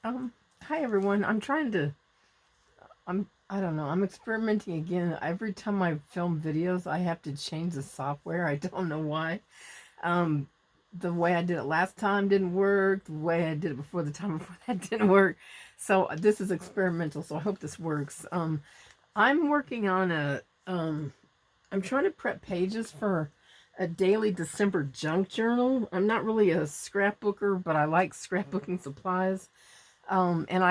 Hi everyone. I don't know, I'm experimenting again. Every time I film videos, I have to change the software. I don't know why. Um, the way I did it last time didn't work. The way I did it before the time before that didn't work. So this is experimental, so I hope this works. I'm working on I'm trying to prep pages for a daily December junk journal. I'm not really a scrapbooker, but I like scrapbooking supplies. And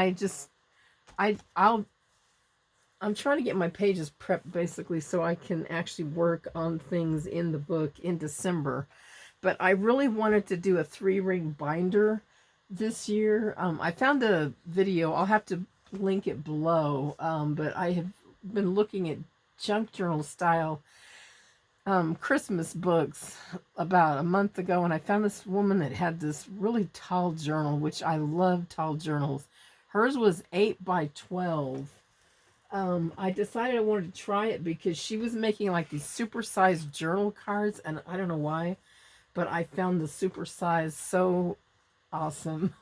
I'll I'm trying to get my pages prepped basically so I can actually work on things in the book in December. But I really wanted to do a 3-ring binder this year. I found a video. I'll have to link it below. But I have been looking at junk journal style Christmas books about a month ago, and I found this woman that had this really tall journal, which I love tall journals. Hers was 8 by 12. I decided I wanted to try it because she was making like these supersized journal cards, and I don't know why, but I found the supersize so awesome.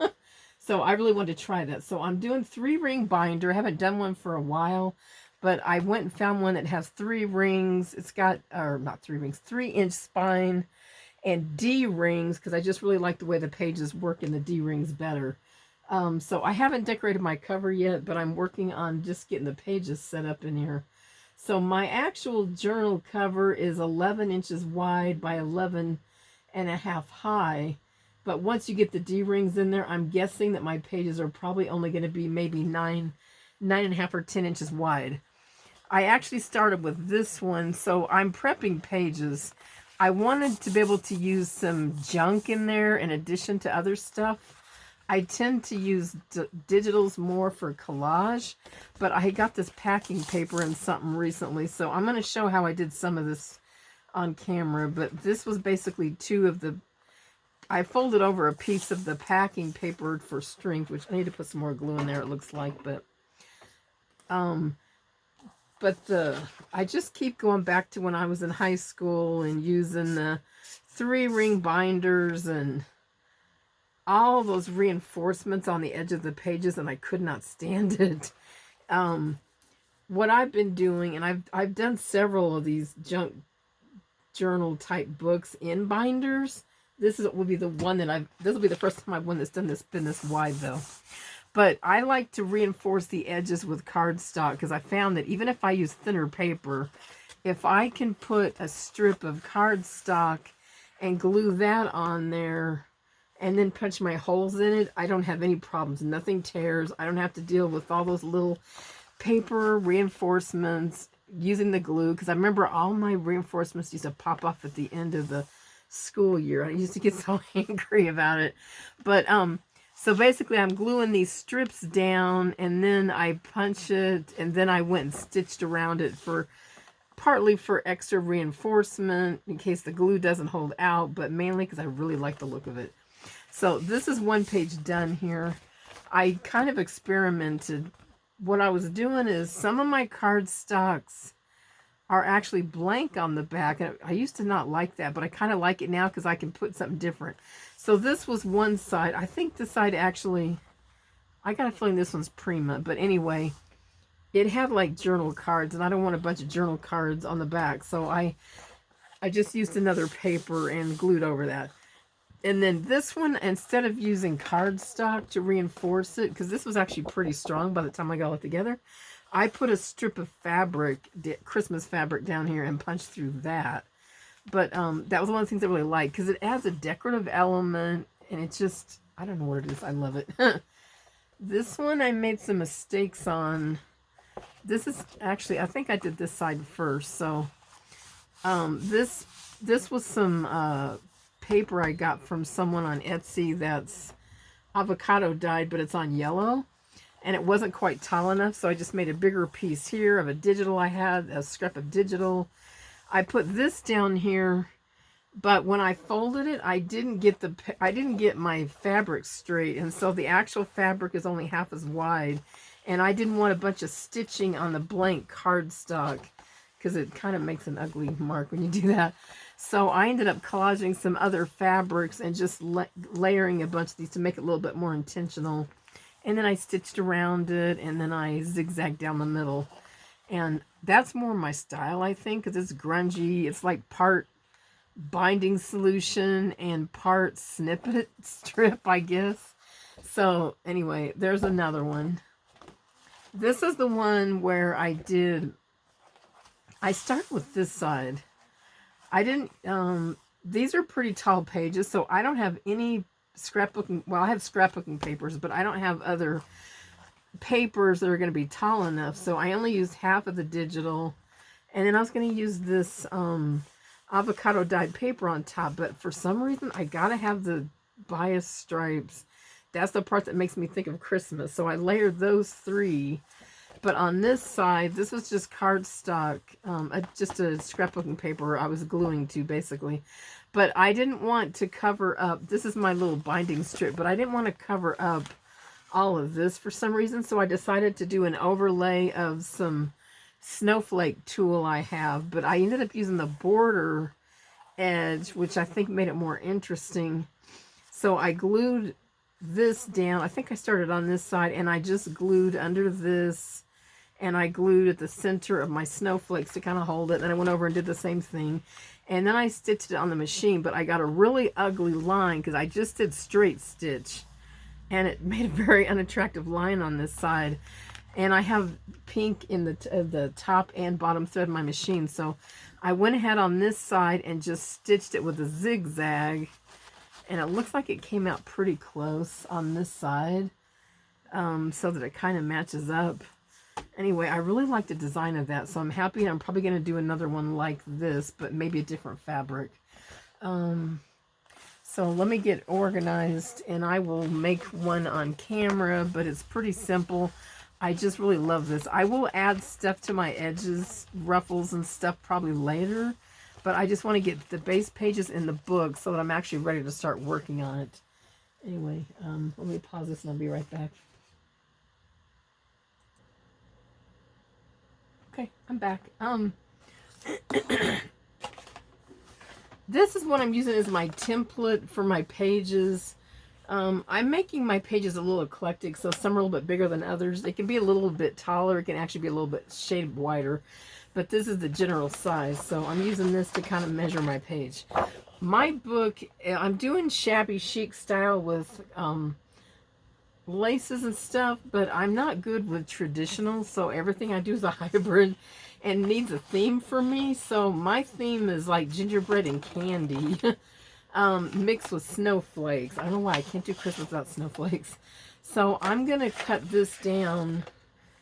So I really wanted to try that. So I'm doing 3-ring binder. I haven't done one for a while, but I went and found one that has 3 rings. It's got, or not 3 rings, 3-inch spine and D rings because I just really like the way the pages work in the D rings better. So I haven't decorated my cover yet, but I'm working on just getting the pages set up in here. So my actual journal cover is 11 inches wide by 11 and a half high. But once you get the D rings in there, I'm guessing that my pages are probably only going to be maybe 9.5 or 10 inches wide. I actually started with this one, so I'm prepping pages. I wanted to be able to use some junk in there in addition to other stuff. I tend to use digitals more for collage, but I got this packing paper in something recently, so I'm going to show how I did some of this on camera. But this was basically I folded over a piece of the packing paper for strength, which I need to put some more glue in there, it looks like, um, I just keep going back to when I was in high school and using the 3-ring binders and all those reinforcements on the edge of the pages, and I could not stand it. What I've been doing, and I've done several of these junk journal type books in binders. Will be the one that this will be the first time I've one that's done this, been this wide though. But I like to reinforce the edges with cardstock because I found that even if I use thinner paper, if I can put a strip of cardstock and glue that on there and then punch my holes in it, I don't have any problems. Nothing tears. I don't have to deal with all those little paper reinforcements using the glue, because I remember all my reinforcements used to pop off at the end of the school year. I used to get so angry about it. But so basically I'm gluing these strips down, and then I punch it, and then I went and stitched around it partly for extra reinforcement in case the glue doesn't hold out, but mainly because I really like the look of it. So this is one page done here. I kind of experimented. What I was doing is some of my cardstocks are actually blank on the back. And I used to not like that, but I kind of like it now because I can put something different. So this was one side. I think this side actually, I got a feeling this one's Prima. But anyway, it had like journal cards, and I don't want a bunch of journal cards on the back. So I just used another paper and glued over that. And then this one, instead of using cardstock to reinforce it, because this was actually pretty strong by the time I got it together, I put a strip of fabric, Christmas fabric, down here and punched through that. But that was one of the things I really liked because it adds a decorative element, and it just, I don't know what it is. I love it. This one I made some mistakes on. This is actually, I think I did this side first. So this was some paper I got from someone on Etsy that's avocado dyed, but it's on yellow, and it wasn't quite tall enough, so I just made a bigger piece here of a digital I had, a scrap of digital. I put this down here, but when I folded it, I didn't get my fabric straight, and so the actual fabric is only half as wide, and I didn't want a bunch of stitching on the blank cardstock because it kind of makes an ugly mark when you do that. So I ended up collaging some other fabrics and just layering a bunch of these to make it a little bit more intentional and then I stitched around it, and then I zigzagged down the middle. And that's more my style, I think, because it's grungy. It's like part binding solution and part snippet strip, I guess. So anyway, there's another one. This is the one where I started with this side. I didn't, these are pretty tall pages, so I don't have any scrapbooking, well, I have scrapbooking papers, but I don't have other papers that are going to be tall enough, so I only used half of the digital, and then I was going to use this avocado dyed paper on top, but for some reason I gotta have the bias stripes. That's the part that makes me think of Christmas, so I layered those three. But on this side, this was just cardstock, just a scrapbooking paper I was gluing to, basically. But I didn't want to cover up, this is my little binding strip, but I didn't want to cover up all of this for some reason, so I decided to do an overlay of some snowflake tulle I have, but I ended up using the border edge, which I think made it more interesting. So I glued this down. I think I started on this side, and I just glued under this, and I glued at the center of my snowflakes to kind of hold it. And I went over and did the same thing, and then I stitched it on the machine, but I got a really ugly line because I just did straight stitch, and it made a very unattractive line on this side. And I have pink in the top and bottom thread of my machine, so I went ahead on this side and just stitched it with a zigzag, and it looks like it came out pretty close on this side, so that it kind of matches up. Anyway, I really like the design of that, so I'm happy. I'm probably going to do another one like this, but maybe a different fabric. So let me get organized, and I will make one on camera, but it's pretty simple. I just really love this. I will add stuff to my edges, ruffles and stuff probably later, but I just want to get the base pages in the book so that I'm actually ready to start working on it. Anyway, let me pause this and I'll be right back. Okay, I'm back. This is what I'm using as my template for my pages. I'm making my pages a little eclectic, so some are a little bit bigger than others. They can be a little bit taller. It can actually be a little bit shaded wider. But this is the general size, so I'm using this to kind of measure my page. My book, I'm doing shabby chic style with laces and stuff, but I'm not good with traditional, so everything I do is a hybrid and needs a theme for me. So my theme is like gingerbread and candy. Mixed with snowflakes. I don't know why I can't do Christmas without snowflakes. So I'm going to cut this down.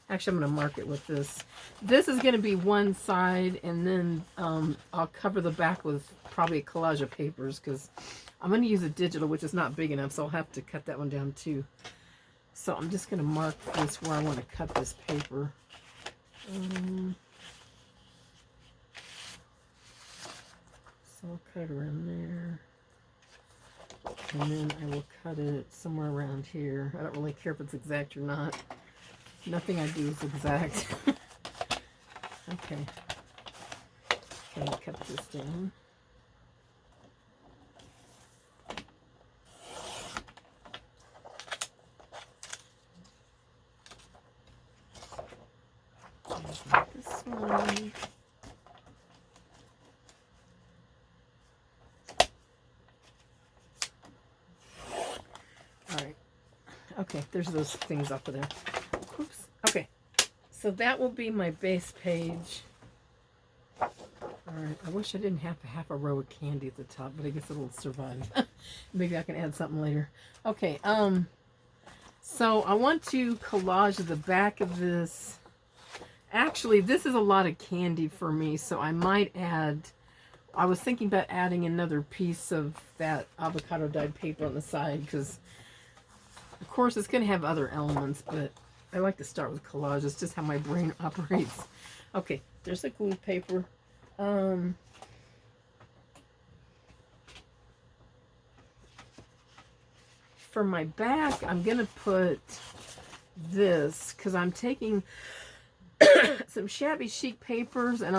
Actually, I'm going to mark it with this. This is going to be one side, and then I'll cover the back with probably a collage of papers, because I'm going to use a digital, which is not big enough, so I'll have to cut that one down too. So I'm just going to mark this where I want to cut this paper. So I'll cut it around there. And then I will cut it somewhere around here. I don't really care if it's exact or not. Nothing I do is exact. Okay. Can I cut this down? This one. Okay, there's those things up there. Oops. Okay, so that will be my base page. Alright, I wish I didn't have half a row of candy at the top, but I guess it'll survive. Maybe I can add something later. Okay, so I want to collage the back of this. Actually, this is a lot of candy for me, so I might add... I was thinking about adding another piece of that avocado dyed paper on the side, because... Of course, it's going to have other elements, but I like to start with collage. It's just how my brain operates. Okay, there's the glue paper. For my back, I'm going to put this, because I'm taking some shabby chic papers, and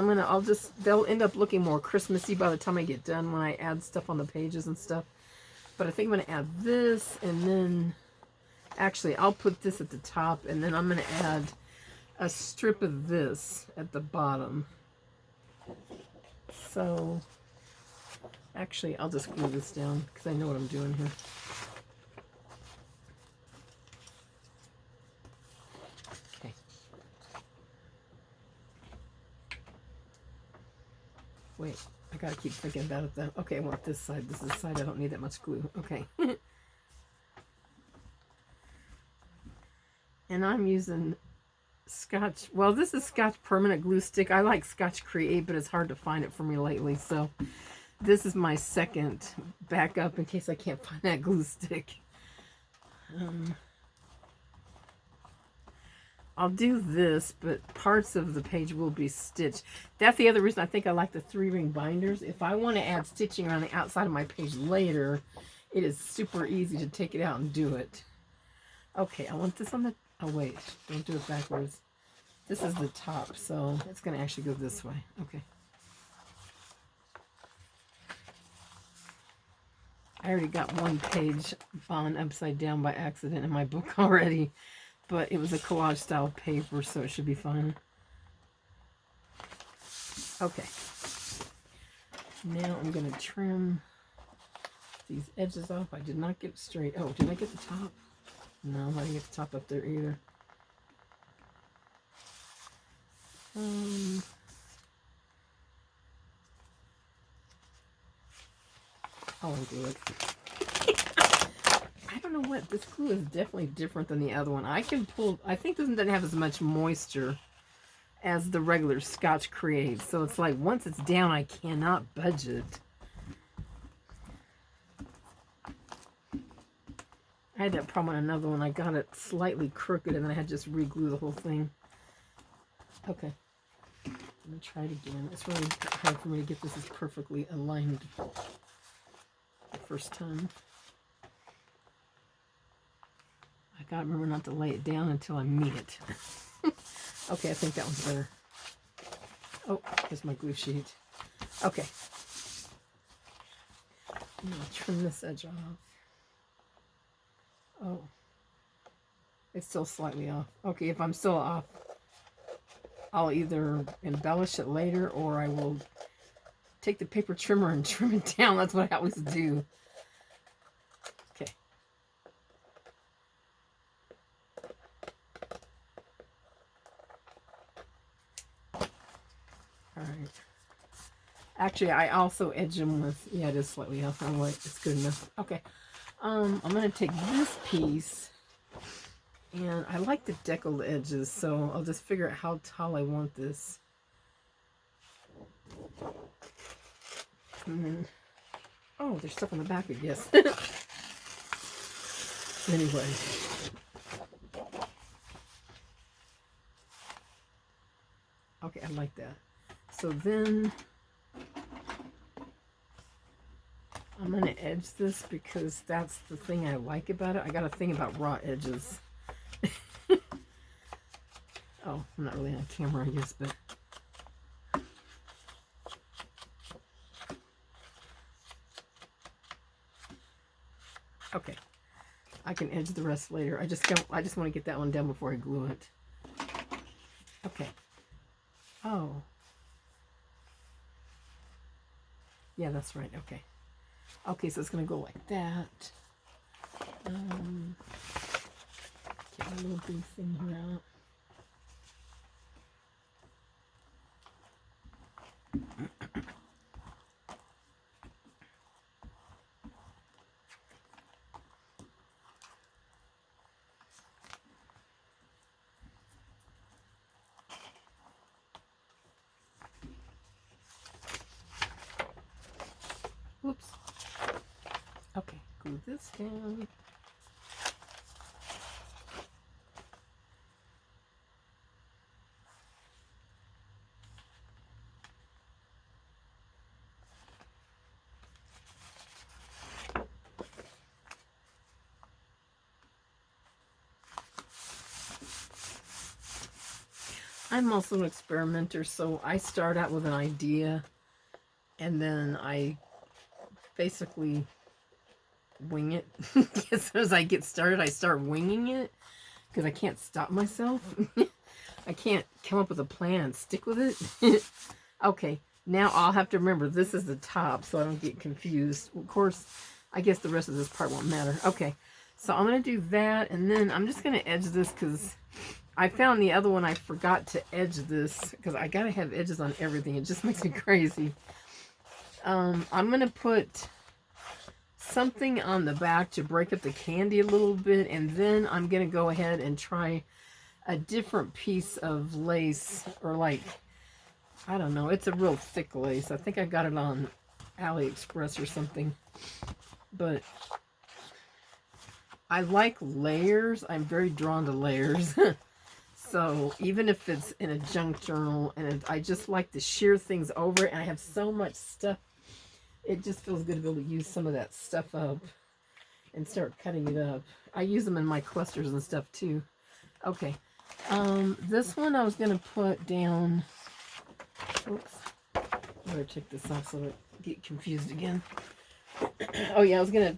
they'll end up looking more Christmassy by the time I get done when I add stuff on the pages and stuff. But I think I'm going to add this, and then... Actually, I'll put this at the top, and then I'm going to add a strip of this at the bottom. So, actually, I'll just glue this down because I know what I'm doing here. Okay. Wait, I gotta keep thinking about it though. Okay, I want this side. This is the side I don't need that much glue. Okay. And I'm using Scotch. Well, this is Scotch Permanent Glue Stick. I like Scotch Create, but it's hard to find it for me lately. So this is my second backup in case I can't find that glue stick. I'll do this, but parts of the page will be stitched. That's the other reason I think I like the 3-ring binders. If I want to add stitching around the outside of my page later, it is super easy to take it out and do it. Okay, I want this on the... Oh, wait. Don't do it backwards. This is the top, so it's going to actually go this way. Okay. I already got one page on upside down by accident in my book already, but it was a collage style paper, so it should be fine. Okay. Now I'm going to trim these edges off. I did not get straight. Oh, did I get the top? No, I didn't get the top up there either. I'll undo it. I don't know what, this glue is definitely different than the other one. I can pull, I think this one doesn't have as much moisture as the regular Scotch Create. So it's like once it's down, I cannot budge it. I had that problem on another one. I got it slightly crooked and then I had to just re-glue the whole thing. Okay. I'm going to try it again. It's really hard for me to get this as perfectly aligned the first time. I got to remember not to lay it down until I meet it. Okay, I think that one's better. Oh, here's my glue sheet. Okay. I'm going to trim this edge off. Oh, it's still slightly off. Okay, if I'm still off, I'll either embellish it later or I will take the paper trimmer and trim it down. That's what I always do. Okay. All right. Actually, I also edge them with, yeah, it is slightly off. Oh, wait, it's good enough. Okay. I'm going to take this piece, and I like to decal the edges, so I'll just figure out how tall I want this. And then, oh, there's stuff on the back, I guess. Anyway. Okay, I like that. So then I'm going to edge this because that's the thing I like about it. I got a thing about raw edges. Oh, I'm not really on camera, I guess, but... Okay. I can edge the rest later. I just want to get that one done before I glue it. Okay. Oh. Yeah, that's right. Okay. Okay, so it's going to go like that. Get my little big thing here out. Whoops. Okay, glue this down. I'm also an experimenter, so I start out with an idea, and then I basically wing it. As soon as I get started, I start winging it because I can't stop myself. I can't come up with a plan and stick with it. Okay, now I'll have to remember this is the top so I don't get confused. Of course, I guess the rest of this part won't matter. Okay, so I'm going to do that, and then I'm just going to edge this because I found the other one I forgot to edge this because I got to have edges on everything. It just makes me crazy. I'm going to put something on the back to break up the candy a little bit, and then I'm going to go ahead and try a different piece of lace, or like, I don't know, it's a real thick lace. I think I got it on AliExpress or something, but I like layers. I'm very drawn to layers. So even if it's in a junk journal, and I just like to shear things over it, and I have so much stuff, it just feels good to be able to use some of that stuff up and start cutting it up. I use them in my clusters and stuff too. Okay, this one I was going to put down. Oops, I better take this off so I don't get confused again. Oh yeah, I was going to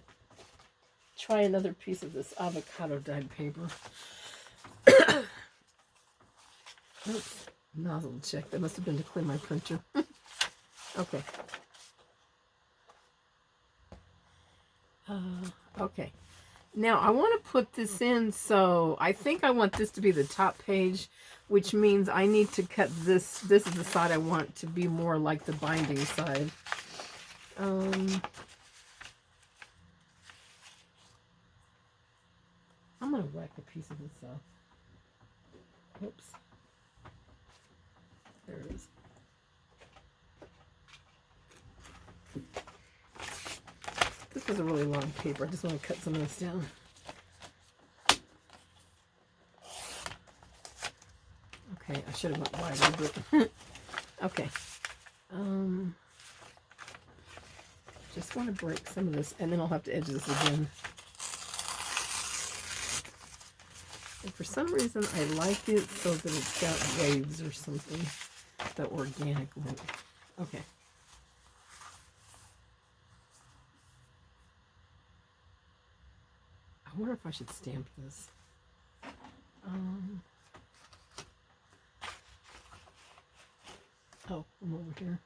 try another piece of this avocado dyed paper. Oops, nozzle check. That must have been to clean my printer. Okay. Okay. Now I want to put this in, so I think I want this to be the top page, which means I need to cut this. This is the side I want to be more like the binding side. I'm going to whack a piece of this off. Oops. There it is. This was a really long paper. I just want to cut some of this down. Okay, I should have went wider, but okay. Just want to break some of this, and then I'll have to edge this again. And for some reason, I like it so that it's got waves or something. The organic one. Okay. I wonder if I should stamp this. Oh, I'm over here.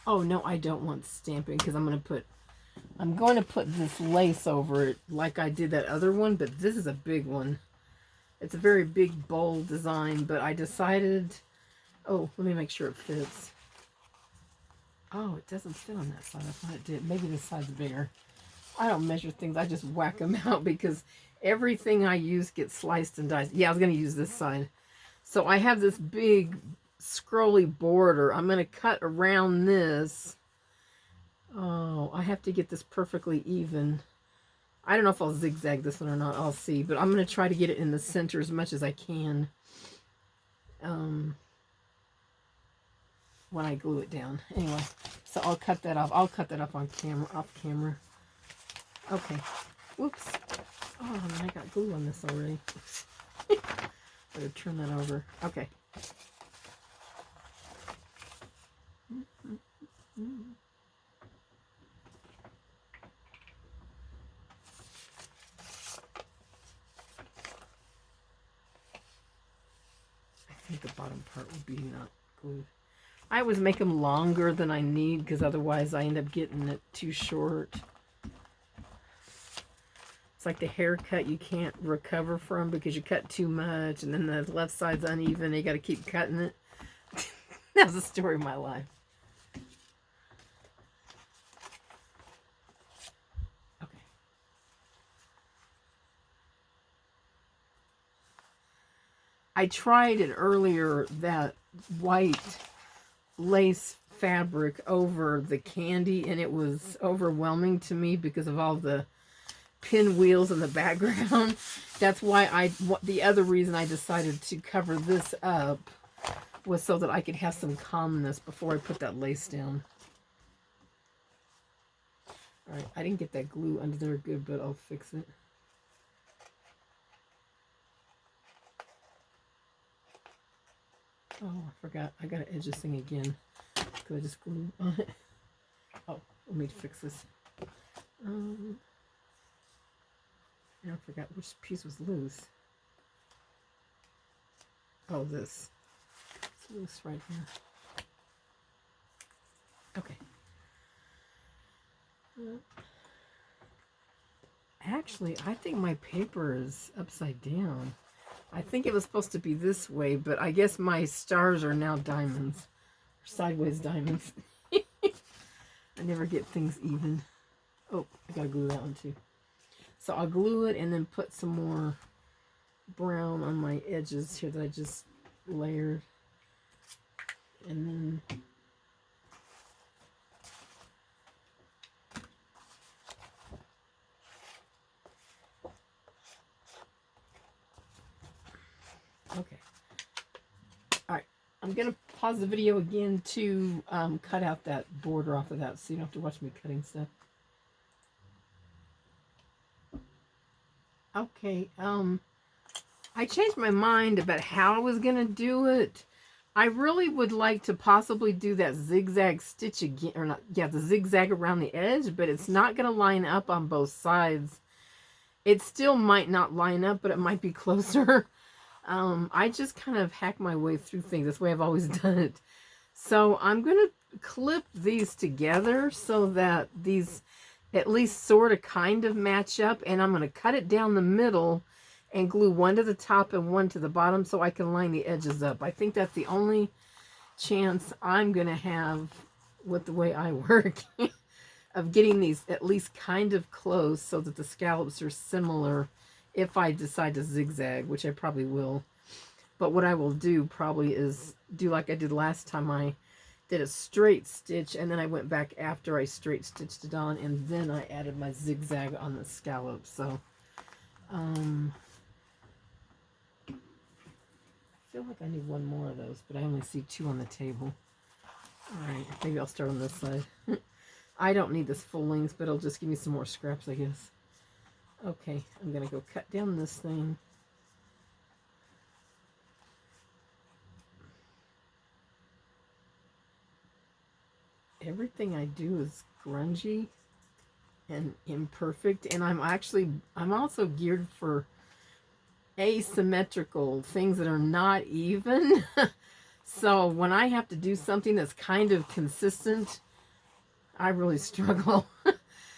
Oh no, I don't want stamping because I'm going to put this lace over it like I did that other one, but this is a big one. It's a very big, bold design, but I decided, oh, let me make sure it fits. Oh, it doesn't fit on that side. I thought it did. Maybe this side's bigger. I don't measure things. I just whack them out because everything I use gets sliced and diced. Yeah, I was going to use this side. So I have this big scrolly border. I'm going to cut around this. Oh, I have to get this perfectly even. I don't know if I'll zigzag this one or not. I'll see. But I'm going to try to get it in the center as much as I can when I glue it down. Anyway, so I'll cut that off. I'll cut that off on camera, off camera. Okay. Whoops. Oh, man, I got glue on this already. Better turn that over. Okay. I think the bottom part will be not glued. I always make them longer than I need because otherwise I end up getting it too short. It's like the haircut you can't recover from because you cut too much and then the left side's uneven and you got to keep cutting it. That's the story of my life. Okay. I tried it earlier, that white lace fabric over the candy, and it was overwhelming to me because of all the pinwheels in the background. That's why the other reason I decided to cover this up was so that I could have some calmness before I put that lace down. Alright, I didn't get that glue under there good, but I'll fix it. Oh, I forgot. I gotta edge this thing again. Because I just glued on it. Oh, let me fix this. And I forgot which piece was loose. Oh, this. It's loose right here. Okay. Actually, I think my paper is upside down. I think it was supposed to be this way, but I guess my stars are now diamonds. Sideways diamonds. I never get things even. Oh, I gotta glue that one too. So I'll glue it and then put some more brown on my edges here that I just layered. And then okay. All right. I'm going to pause the video again to cut out that border off of that so you don't have to watch me cutting stuff. Okay. I changed my mind about how I was going to do it. I really would like to possibly do that zigzag stitch again, or not, yeah, the zigzag around the edge, but it's not going to line up on both sides. It still might not line up, but it might be closer. I just kind of hack my way through things. That's the way I've always done it. So I'm going to clip these together so that these at least sort of kind of match up. And I'm going to cut it down the middle and glue one to the top and one to the bottom so I can line the edges up. I think that's the only chance I'm going to have with the way I work of getting these at least kind of close so that the scallops are similar if I decide to zigzag, which I probably will. But what I will do probably is do like I did last time. I did a straight stitch and then I went back after I straight stitched it on and then I added my zigzag on the scallop. So I feel like I need one more of those, but I only see two on the table. Alright, maybe I'll start on this side. I don't need this full length, but it'll just give me some more scraps, I guess. Okay, I'm going to go cut down this thing. Everything I do is grungy and imperfect, and I'm also geared for asymmetrical things that are not even. So when I have to do something that's kind of consistent, I really struggle.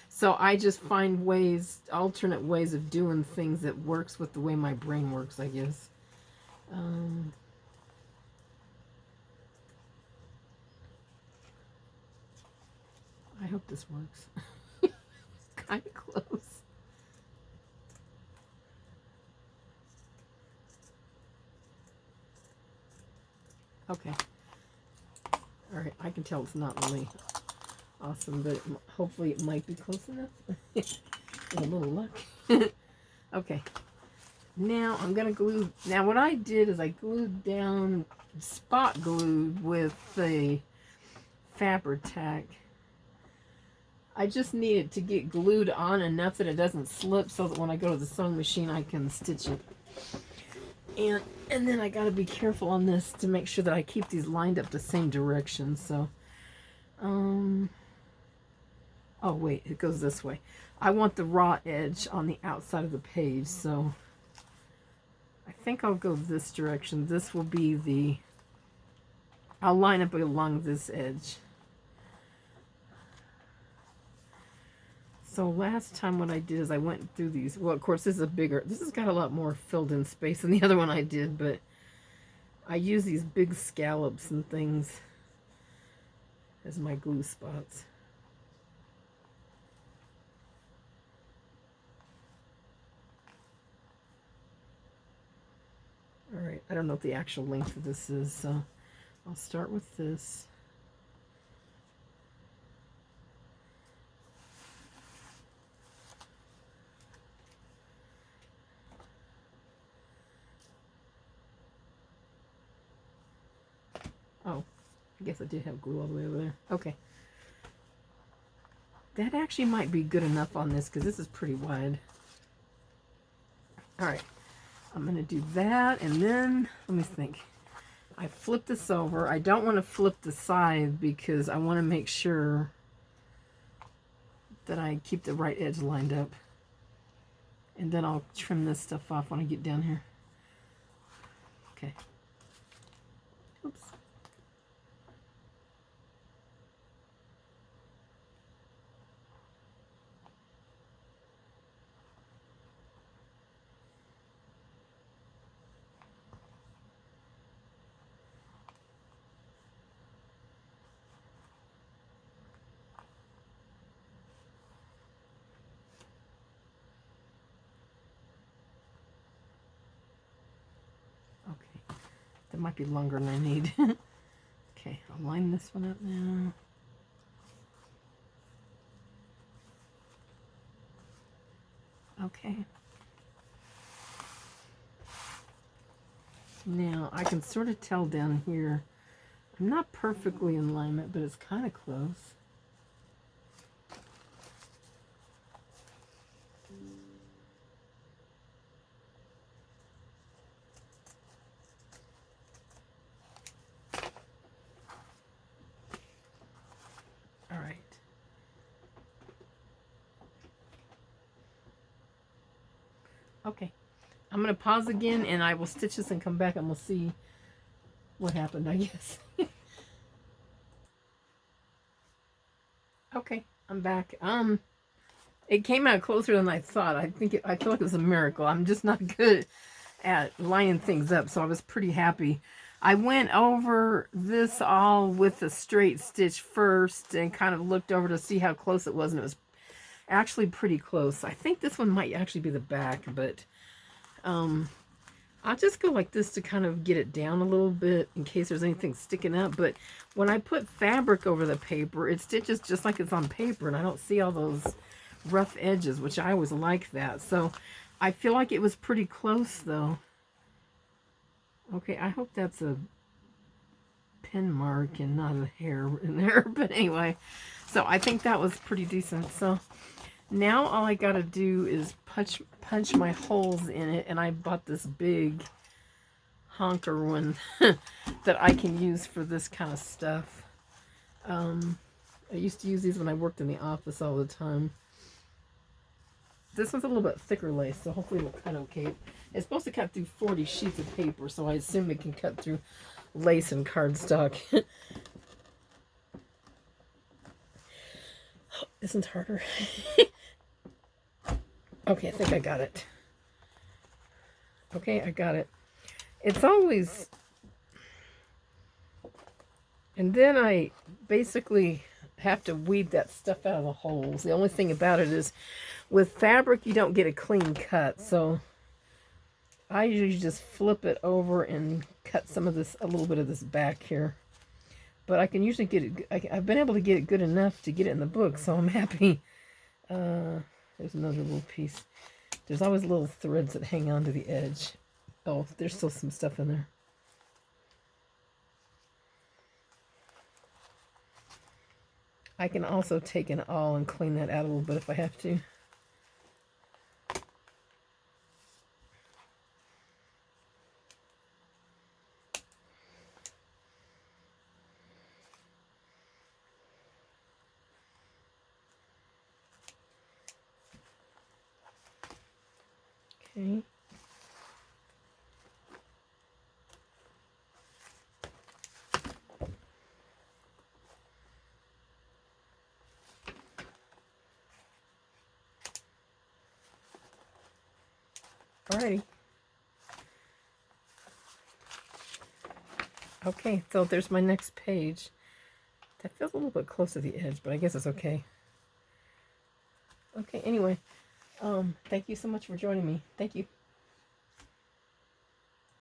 So I just find ways, alternate ways of doing things that works with the way my brain works, I guess. I hope this works. Kind of close. Okay. All right, I can tell it's not really awesome, but hopefully it might be close enough. With a little luck. Okay. Now I'm going to glue. Now what I did is I glued down, spot glued with the Fabri-Tac. I just need it to get glued on enough that it doesn't slip so that when I go to the sewing machine I can stitch it. And then I got to be careful on this to make sure that I keep these lined up the same direction. So, oh wait, it goes this way. I want the raw edge on the outside of the page, so I think I'll go this direction. This will be the, I'll line up along this edge. So last time what I did is I went through these. Well, of course, this is a bigger, this has got a lot more filled in space than the other one I did, but I use these big scallops and things as my glue spots. All right, I don't know what the actual length of this is, so I'll start with this. Oh, I guess I did have glue all the way over there. Okay. That actually might be good enough on this because this is pretty wide. All right. I'm going to do that, and then, let me think. I flip this over. I don't want to flip the side because I want to make sure that I keep the right edge lined up. And then I'll trim this stuff off when I get down here. Okay. Oops. Okay. That might be longer than I need. Okay, I'll line this one up now. Okay. Now, I can sort of tell down here, I'm not perfectly in alignment, but it's kind of close. All right. Okay. I'm going to pause again, and I will stitch this and come back, and we'll see what happened, I guess. Okay, I'm back. It came out closer than I thought. I feel like it was a miracle. I'm just not good at lining things up, so I was pretty happy. I went over this all with a straight stitch first and kind of looked over to see how close it was, and it was actually pretty close. I think this one might actually be the back, but I'll just go like this to kind of get it down a little bit in case there's anything sticking up. But when I put fabric over the paper, it stitches just like it's on paper, and I don't see all those rough edges, which I always like that. So I feel like it was pretty close, though. Okay, I hope that's a pin mark and not a hair in there. But anyway, so I think that was pretty decent. So now all I got to do is punch my holes in it, and I bought this big honker one that I can use for this kind of stuff. I used to use these when I worked in the office all the time. This one's a little bit thicker lace, so hopefully it'll cut okay. It's supposed to cut through 40 sheets of paper, so I assume it can cut through lace and cardstock. This one's harder. Okay, I think I got it. Okay, I got it. It's always... And then I basically have to weed that stuff out of the holes. The only thing about it is with fabric, you don't get a clean cut. So I usually just flip it over and cut some of this, a little bit of this back here. But I can usually get it, I've been able to get it good enough to get it in the book, so I'm happy. There's another little piece. There's always little threads that hang on to the edge. Oh, there's still some stuff in there. I can also take an awl and clean that out a little bit if I have to. Okay. Alrighty. Okay, so there's my next page. That feels a little bit close to the edge, but I guess it's okay. Okay, anyway, thank you so much for joining me. Thank you.